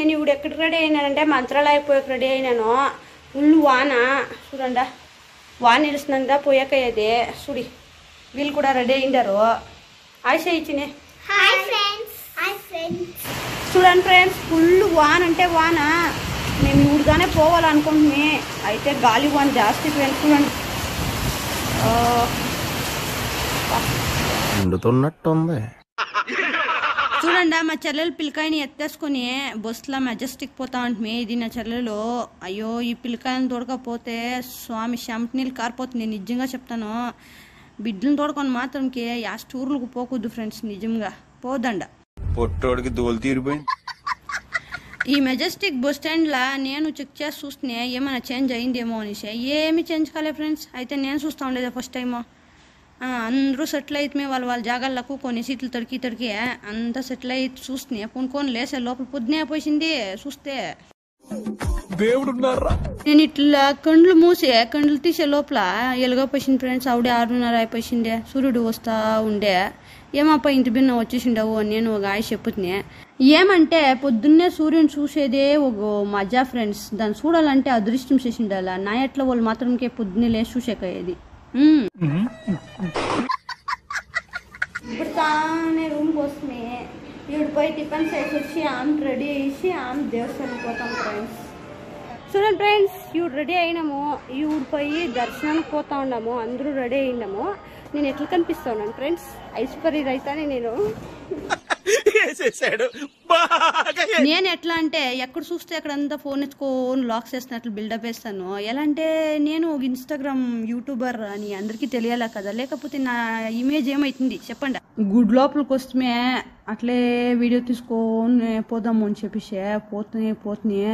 నేను ఇప్పుడు ఎక్కడికి రెడీ అయినానంటే మంత్రాలయ పోయాక రెడీ అయినాను. ఫుల్ వాన చూడండి, వాన నిలుస్తుందా పోయాకయ్యేది చూడి. వీళ్ళు కూడా రెడీ అయిండారు. ఆశ ఇచ్చినే చూడండి ఫ్రెండ్స్, ఫుల్ వాన అంటే వాన. మేము ఊరిగానే పోవాలనుకుంటున్నాం, అయితే గాలి వాన జాస్తి ఫ్రెండ్స్. చూడండి చూడండి, మా చెల్లెలు పిల్లకాయని ఎత్తేసుకుని బస్సులో మెజెస్టిక్ పోతా ఉంటుంది. ఇది నా చెల్లెలు. అయ్యో ఈ పిల్లకాయని తోడకపోతే స్వామి చెమట నీళ్ళు కారిపోతుంది. నిజంగా చెప్తాను, బిడ్డలను తోడుకొని మాత్రంకి ఆ టూర్లకు పోకూడదు ఫ్రెండ్స్. నిజంగా పోదండ. పొట్టోడికి దోలు తీరిపోయింది. ఈ మెజెస్టిక్ బస్ స్టాండ్లో నేను చెక్ చేసి చూస్తే ఏమైనా చేంజ్ అయిందేమో అనేసి. ఏమి చేంజ్ కాలే ఫ్రెండ్స్. అయితే నేను చూస్తూ ఉండేది ఫస్ట్ టైము. అందరూ సెటిల్ అయితే వాళ్ళ జాగాలకు కొన్ని సీట్లు తడికి అంతా సెటిల్ అయి చూస్తున్నాయి. కొనుక్కొని లేసే లోపల పొద్దునే పోసింది. చూస్తే నేను ఇట్లా కండ్లు మూసి కండ్లు తీసే లోపల ఎలుగా పోసింది ఫ్రెండ్స్. ఆవిడే 6:30 అయిపోయిండే. సూర్యుడు వస్తా ఉండే. ఏమప్ప ఇంటి బిన్న వచ్చేసిండవు అని నేను ఒక ఆయ చెప్పుతున్నా. ఏమంటే పొద్దున్నే సూర్యుని చూసేదే ఒక మజా ఫ్రెండ్స్. దాన్ని చూడాలంటే అదృష్టం చేసిండాల. నా ఎట్లా వాళ్ళు మాత్రంకే పొద్దున్నే లేచి చూసేకయ్యేది. ఇప్పుడు తానే రూమ్కి వస్తుంది. ఈవిడ పోయి టిఫిన్ చేసి వచ్చి ఆమె రెడీ చేసి ఆమె దేవస్థానం పోతాం ఫ్రెండ్స్. చూడండి ఫ్రెండ్స్, ఈవిడ రెడీ అయినాము. ఈవిడ పోయి దర్శనానికి పోతా ఉన్నాము. అందరూ రెడీ అయినాము. నేను ఎట్లా కనిపిస్తా ఉన్నాను ఫ్రెండ్స్? ఐశ్వర్య రైతానే నేను. నేను ఎట్లా అంటే ఎక్కడ చూస్తే అక్కడంతా ఫోన్ ఎత్తుకొని లాక్స్ వేస్తున్నట్లు బిల్డప్ వేస్తాను. ఎలా అంటే నేను ఒక ఇన్స్టాగ్రామ్ యూట్యూబర్ అని అందరికీ తెలియాలా కదా, లేకపోతే నా ఇమేజ్ ఏమైతుంది చెప్పండి. గుడ్ లోపలికి వస్తే అట్లే వీడియో తీసుకొని పోదాము అని చెప్పేసి పోతున్నా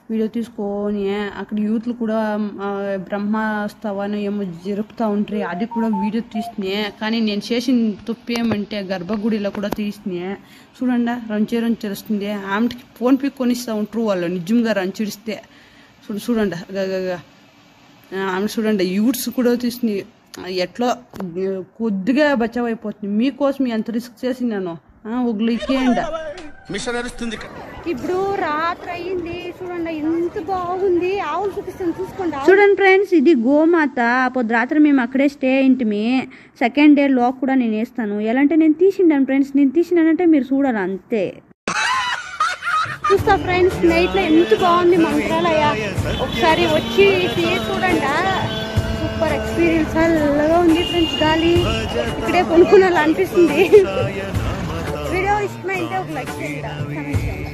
వీడియో తీసుకొని అక్కడ యూత్లు కూడా బ్రహ్మోత్సవాన్ని ఏమో జరుపుతూ ఉంటారు. అది కూడా వీడియో తీస్తున్నా. కానీ నేను చేసిన తప్పు ఏమంటే గర్భగుడిలో కూడా తీస్తున్నా. చూడండి రంచేస్తుంది. ఆమెకి ఫోన్ పిక్ కొనిస్తూ ఉంటారు వాళ్ళు. నిజంగా రంచిడిస్తే చూడండి ఆమె చూడండి. యూట్స్ కూడా తీస్తున్నాయి. ఎట్లా కొద్దిగా బచావ్ అయిపోతుంది. మీకోసం ఎంత రిస్క్ చేసినాను ఒగ్లికేయండి. ఇప్పుడు రాత్రి అయ్యింది. చూడండి ఎంత బాగుంది. ఆవులు చూపిస్తాను చూసుకోండి. చూడండి ఫ్రెండ్స్, ఇది గోమాత. పొద్దు రాత్రి మేము అక్కడే స్టే అయింటిమి. సెకండ్ డే లాక్ కూడా నేను వేస్తాను. ఎలా అంటే నేను తీసిండాను ఫ్రెండ్స్. నేను తీసినానంటే మీరు చూడాలి అంతే. చూస్తా ఫ్రెండ్స్, నైట్ లో ఎంత బాగుంది మంత్రాలయ. ఒకసారి వచ్చి చూడండి. Super experience. చల్లగా ఉంది ఫ్రెండ్స్. గాలి ఇక్కడే కొనుక్కునేలా అనిపిస్తుంది. వీడియో ఇష్టమైతే ఒక లైక్ చేయండి.